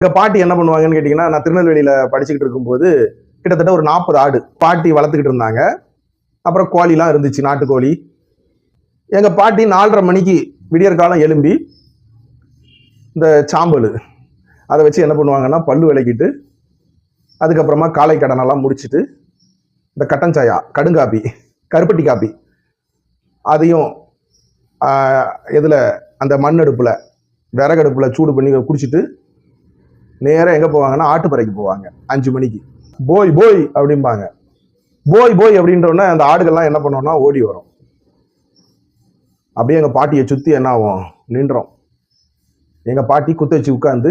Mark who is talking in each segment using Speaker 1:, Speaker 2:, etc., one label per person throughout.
Speaker 1: எங்க பாட்டி என்ன பண்ணுவாங்கன்னு கேட்டீங்கன்னா, நான் திருநெல்வேலியில படிச்சுக்கிட்டு இருக்கும்போது கிட்டத்தட்ட ஒரு 40 ஆடு பாட்டி வளர்த்துக்கிட்டு இருந்தாங்க. அப்புறம் கோழிலாம் இருந்துச்சு, நாட்டுக்கோழி. எங்க பாட்டி 4:30 மணிக்கு விடியற்காலம் எழும்பி இந்த சாம்பல் அதை வச்சு என்ன பண்ணுவாங்கன்னா, பல்லு விளக்கிட்டு அதுக்கப்புறமா காலை கடனெல்லாம் முடிச்சுட்டு இந்த கட்டன் சாயா, கடுங்காப்பி, கருப்பட்டி காப்பி அதையும் எதுல அந்த மண் அடுப்புல விறகடுப்புல சூடு பண்ணி குடிச்சிட்டு நேராக எங்கே போவாங்கன்னா, ஆட்டுப்பறைக்கு போவாங்க 5 மணிக்கு. போய் போய் அப்படிம்பாங்க. போய் போய் அப்படின்றோன்னா அந்த ஆடுகள்லாம் என்ன பண்ணோம்னா ஓடி வரும். அப்படியே எங்கள் பாட்டியை சுற்றி என்ன ஆகும், நின்றோம். எங்கள் பாட்டி குத்த வச்சு உட்காந்து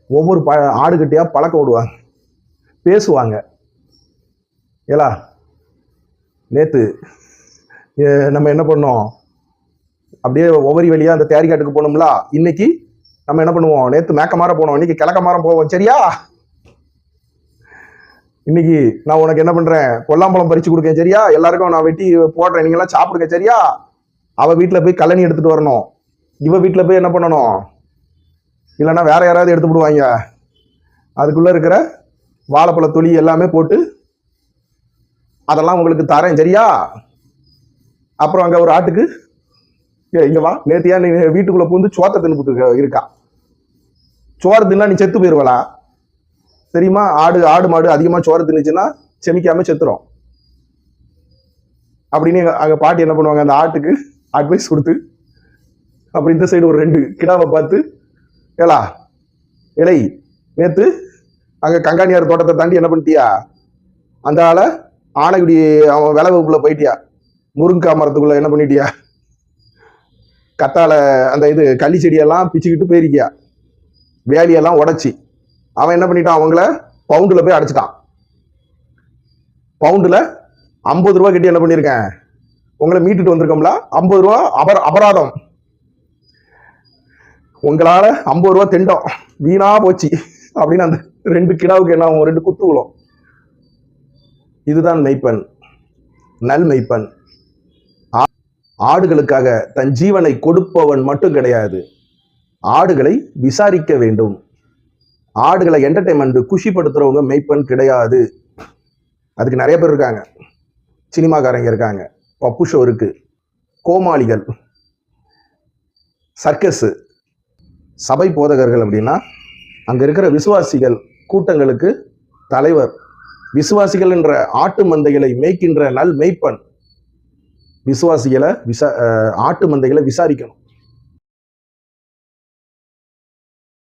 Speaker 1: ஒவ்வொரு ஆடுகிட்டையாக பழக்க விடுவாங்க, பேசுவாங்க. ஏலா நேற்று நம்ம என்ன பண்ணோம், அப்படியே ஒவ்வொரு வழியாக அந்த தேரிக்காட்டுக்கு போனோம்ல, இன்னைக்கு நம்ம என்ன பண்ணுவோம், நேற்று மேக்கமாற போனோம், இன்னைக்கு கிழக்கமாற போவோம், சரியா? இன்னைக்கு நான் உனக்கு என்ன பண்றேன், கொல்லாம்பழம் பறிச்சு கொடுக்கேன், சரியா? எல்லாருக்கும் நான் வெட்டி போடுறேன், நீங்க எல்லாம் சாப்பிடுங்க, சரியா? அவ வீட்டுல போய் கழனி எடுத்துட்டு வரணும், இவ வீட்டுல போய் என்ன பண்ணணும், இல்லைன்னா வேற யாராவது எடுத்து விடுவாங்க. அதுக்குள்ள இருக்கிற வாழைப்பழ தொலி எல்லாமே போட்டு அதெல்லாம் உங்களுக்கு தரேன், சரியா? அப்புறம் அங்க ஒரு ஆட்டுக்கு, இங்க வா, நேத்தியா நீ வீட்டுக்குள்ள பூந்து சோத்த தின்னு இருக்கா, சோறு தின்னா நீ செத்து போயிருவலா, தெரியுமா? ஆடு மாடு அதிகமா சோறு தின்னுச்சுன்னா செமிக்காம செத்துரும் அப்படின்னு அங்க பாட்டி என்ன பண்ணுவாங்க, அந்த ஆட்டுக்கு அட்வைஸ் கொடுத்து, அப்புறம் இந்த சைடு ஒரு 2 கிடாவை பார்த்து, ஏலா இலை நேத்து அங்க கங்காணியார் தோட்டத்தை தாண்டி என்ன பண்ணிட்டியா, அந்த ஆளை ஆனைக்குடி அவன் விலை வகுப்புல போயிட்டியா, முருங்கா மரத்துக்குள்ள என்ன பண்ணிட்டியா, கத்தால அந்த இது கள்ளி செடியெல்லாம் பிச்சுக்கிட்டு போயிருக்கியா, வேலியெல்லாம் உடைச்சி அவன் என்ன பண்ணிட்டான், அவங்கள பவுண்டுல போய் அடைச்சிட்டான். பவுண்டுல 50 ரூபா கட்டி என்ன பண்ணிருக்கேன், உங்களை மீட்டுட்டு வந்திருக்கோம்ல, 50 ரூபா அபராதம், உங்களால 50 ரூபா திண்டம் வீணா போச்சு அப்படின்னு அந்த 2 கிடாவுக்கு என்ன 2 குத்துகளும். இதுதான் மெய்ப்பன், நல் மெய்ப்பன். ஆடுகளுக்காக தன் ஜீவனை கொடுப்பவன் மட்டும் கிடையாது, ஆடுகளை விசாரிக்க வேண்டும். ஆடுகளை என்டர்டைன்மெண்ட் குஷிப்படுத்துறவங்க மெய்ப்பன் கிடையாது. அதுக்கு நிறைய பேர் இருக்காங்க, சினிமாக்காரங்க இருக்காங்க, பப்பு ஷோ இருக்கு, கோமாளிகள், சர்க்கஸ், சபை போதகர்கள். அப்படின்னா அங்க இருக்கிற விசுவாசிகள் கூட்டங்களுக்கு தலைவர். விசுவாசிகள் என்ற ஆட்டு மந்தைகளை மேய்க்கின்ற நல் மெய்ப்பன் விசுவாசிகளை ஆட்டு மந்தைகளை விசாரிக்கணும்.